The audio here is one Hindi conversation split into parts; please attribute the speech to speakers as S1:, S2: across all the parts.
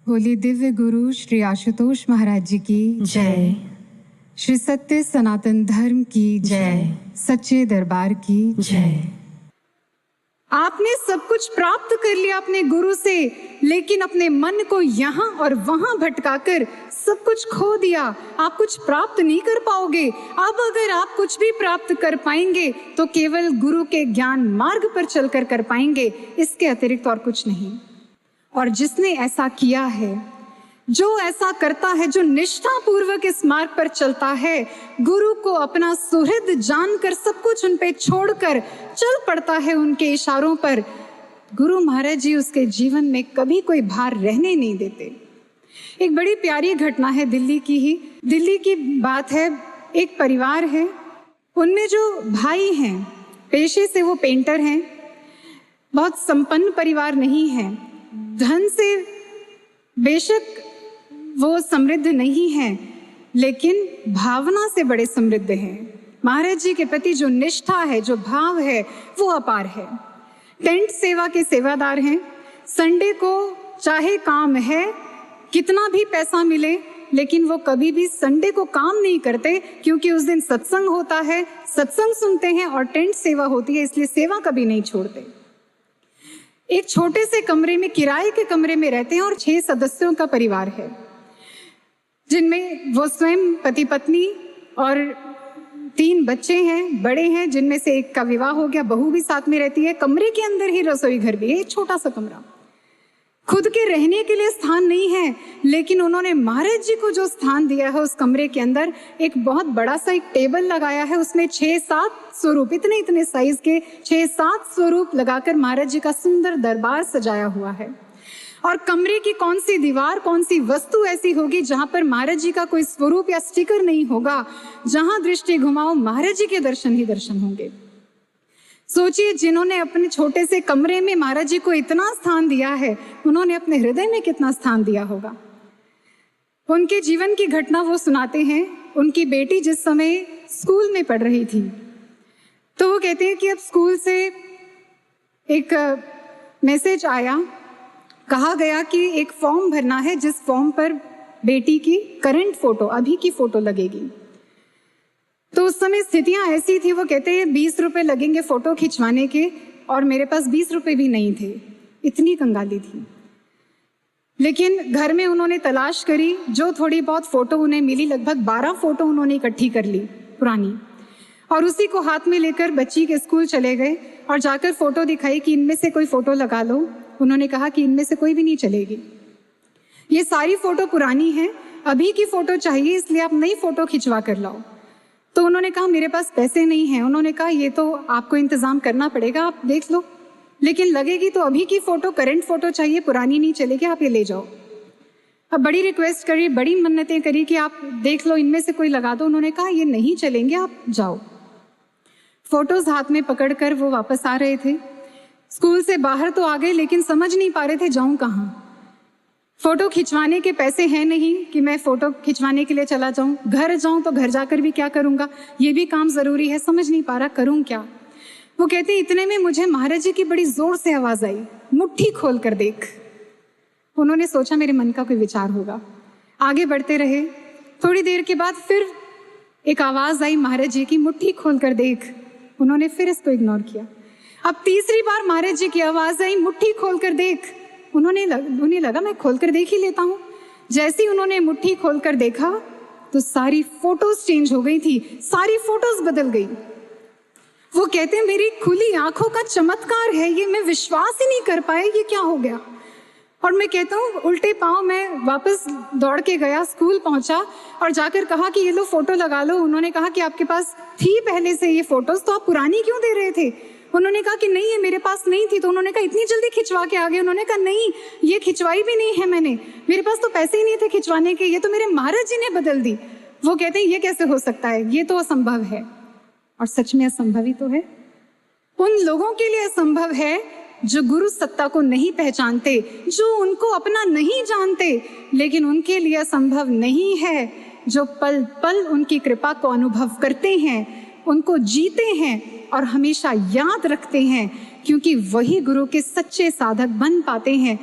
S1: बोली दिव्य गुरु श्री आशुतोष महाराज जी की
S2: जय।
S1: श्री सत्य सनातन धर्म की
S2: जय।
S1: सच्चे दरबार की
S2: जय।
S1: आपने सब कुछ प्राप्त कर लिया अपने गुरु से, लेकिन अपने मन को यहाँ और वहां भटकाकर सब कुछ खो दिया। आप कुछ प्राप्त नहीं कर पाओगे। अब अगर आप कुछ भी प्राप्त कर पाएंगे तो केवल गुरु के ज्ञान मार्ग पर चलकर कर पाएंगे, इसके अतिरिक्त और कुछ नहीं। और जिसने ऐसा किया है, जो ऐसा करता है, जो निष्ठा पूर्वक इस मार्ग पर चलता है, गुरु को अपना सुहृद जानकर सब कुछ उन पे छोड़कर चल पड़ता है उनके इशारों पर, गुरु महाराज जी उसके जीवन में कभी कोई भार रहने नहीं देते। एक बड़ी प्यारी घटना है दिल्ली की बात है। एक परिवार है, उनमें जो भाई हैं पेशे से वो पेंटर हैं, बहुत संपन्न परिवार नहीं है, धन से बेशक वो समृद्ध नहीं है, लेकिन भावना से बड़े समृद्ध हैं। महाराज जी के प्रति जो निष्ठा है, जो भाव है, वो अपार है। टेंट सेवा के सेवादार हैं। संडे को चाहे काम है, कितना भी पैसा मिले, लेकिन वो कभी भी संडे को काम नहीं करते, क्योंकि उस दिन सत्संग होता है, सत्संग सुनते हैं और टेंट सेवा होती है, इसलिए सेवा कभी नहीं छोड़ते। एक छोटे से कमरे में, किराए के कमरे में रहते हैं और 6 सदस्यों का परिवार है, जिनमें वो स्वयं पति पत्नी और 3 बच्चे हैं, बड़े हैं, जिनमें से एक का विवाह हो गया, बहू भी साथ में रहती है। कमरे के अंदर ही रसोई घर भी है, एक छोटा सा कमरा। खुद के रहने के लिए स्थान नहीं है, लेकिन उन्होंने महाराज जी को जो स्थान दिया है, उस कमरे के अंदर एक बहुत बड़ा सा एक टेबल लगाया है, उसमें 6-7 स्वरूप, इतने साइज के 6-7 स्वरूप लगाकर महाराज जी का सुंदर दरबार सजाया हुआ है। और कमरे की कौन सी दीवार, कौन सी वस्तु ऐसी होगी जहां पर महाराज जी का कोई स्वरूप या स्टिकर नहीं होगा, जहां दृष्टि घुमाओ महाराज जी के दर्शन ही दर्शन होंगे। सोचिए, जिन्होंने अपने छोटे से कमरे में महाराज जी को इतना स्थान दिया है, उन्होंने अपने हृदय में कितना स्थान दिया होगा। उनके जीवन की घटना वो सुनाते हैं। उनकी बेटी जिस समय स्कूल में पढ़ रही थी, तो वो कहते हैं कि अब स्कूल से एक मैसेज आया, कहा गया कि एक फॉर्म भरना है, जिस फॉर्म पर बेटी की करंट फोटो, अभी की फोटो लगेगी। तो उस समय स्थितियां ऐसी थी, वो कहते हैं 20 रुपए लगेंगे फोटो खिंचवाने के, और मेरे पास 20 रुपए भी नहीं थे, इतनी कंगाली थी। लेकिन घर में उन्होंने तलाश करी, जो थोड़ी बहुत फोटो उन्हें मिली, लगभग 12 फोटो उन्होंने इकट्ठी कर ली पुरानी, और उसी को हाथ में लेकर बच्ची के स्कूल चले गए और जाकर फोटो दिखाई कि इनमें से कोई फोटो लगा लो। उन्होंने कहा कि इनमें से कोई भी नहीं चलेगी, ये सारी फोटो पुरानी है, अभी की फोटो चाहिए, इसलिए आप नई फोटो खिंचवा कर लाओ। तो उन्होंने कहा मेरे पास पैसे नहीं हैं। उन्होंने कहा ये तो आपको इंतजाम करना पड़ेगा, आप देख लो, लेकिन लगेगी तो अभी की फोटो, करंट फोटो चाहिए, पुरानी नहीं चलेगी, आप ये ले जाओ। अब बड़ी रिक्वेस्ट करी, बड़ी मन्नतें करी कि आप देख लो, इनमें से कोई लगा दो। उन्होंने कहा ये नहीं चलेंगे, आप जाओ। फोटोज हाथ में पकड़कर वो वापस आ रहे थे। स्कूल से बाहर तो आ गए, लेकिन समझ नहीं पा रहे थे जाऊं कहाँ। फोटो खिंचवाने के पैसे हैं नहीं कि मैं फोटो खिंचवाने के लिए चला जाऊं, घर जाऊं तो घर जाकर भी क्या करूंगा, ये भी काम जरूरी है, समझ नहीं पा रहा करूं क्या। वो कहते इतने में मुझे महाराज जी की बड़ी जोर से आवाज आई, मुट्ठी खोल कर देख। उन्होंने सोचा मेरे मन का कोई विचार होगा, आगे बढ़ते रहे। थोड़ी देर के बाद फिर एक आवाज आई महाराज जी की, मुट्ठी खोल कर देख। उन्होंने फिर इसको इग्नोर किया। अब तीसरी बार महाराज जी की आवाज आई, मुट्ठी खोल कर देख। उन्हें लगा मैं खोलकर देख ही लेता हूँ। जैसे ही उन्होंने मुट्ठी खोलकर देखा तो सारी फोटोज चेंज हो गई थी, सारी फोटोज बदल गई। वो कहते हैं मेरी खुली आंखों का चमत्कार है ये, मैं विश्वास ही नहीं कर पाया ये क्या हो गया। और मैं कहता हूँ उल्टे पांव मैं वापस दौड़ के गया, स्कूल पहुंचा और जाकर कहा कि ये लो फोटो लगा लो। उन्होंने कहा कि आपके पास थी पहले से ये फोटोज, तो आप पुरानी क्यों दे रहे थे। उन्होंने कहा कि नहीं, ये मेरे पास नहीं थी। तो उन्होंने कहा इतनी जल्दी खिंचवा के आ गए। उन्होंने कहा नहीं, ये खिंचवाई भी नहीं है मैंने, मेरे पास तो पैसे ही नहीं थे खिंचवाने के, ये तो मेरे महाराज जी ने बदल दी। वो कहते हैं ये कैसे हो सकता है, ये तो असंभव है। और सच में असंभव ही तो है। उन लोगों के लिए असंभव है जो गुरु सत्ता को नहीं पहचानते, जो उनको अपना नहीं जानते, लेकिन उनके लिए असंभव नहीं है जो पल पल उनकी कृपा को अनुभव करते हैं, उनको जीते हैं और हमेशा याद रखते हैं, क्योंकि वही गुरु के सच्चे साधक बन पाते हैं।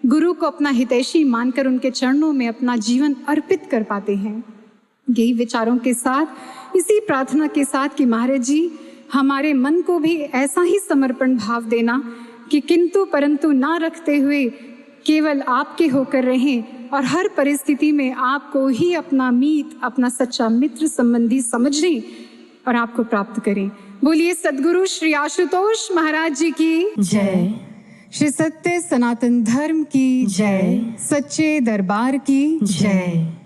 S1: गुरु को अपना हितैषी मानकर उनके चरणों में अपना जीवन अर्पित कर पाते हैं। यही विचारों के साथ, इसी प्रार्थना के साथ कि महाराज जी हमारे मन को भी ऐसा ही समर्पण भाव देना कि किंतु परंतु ना रखते हुए केवल आपके होकर रहें और हर परिस्थिति में आपको ही अपना मीत, अपना सच्चा मित्र संबंधी समझें और आपको प्राप्त करें। बोलिए सद्गुरु श्री आशुतोष महाराज जी की
S2: जय।
S1: श्री सत्य सनातन धर्म की
S2: जय।
S1: सच्चे दरबार की
S2: जय।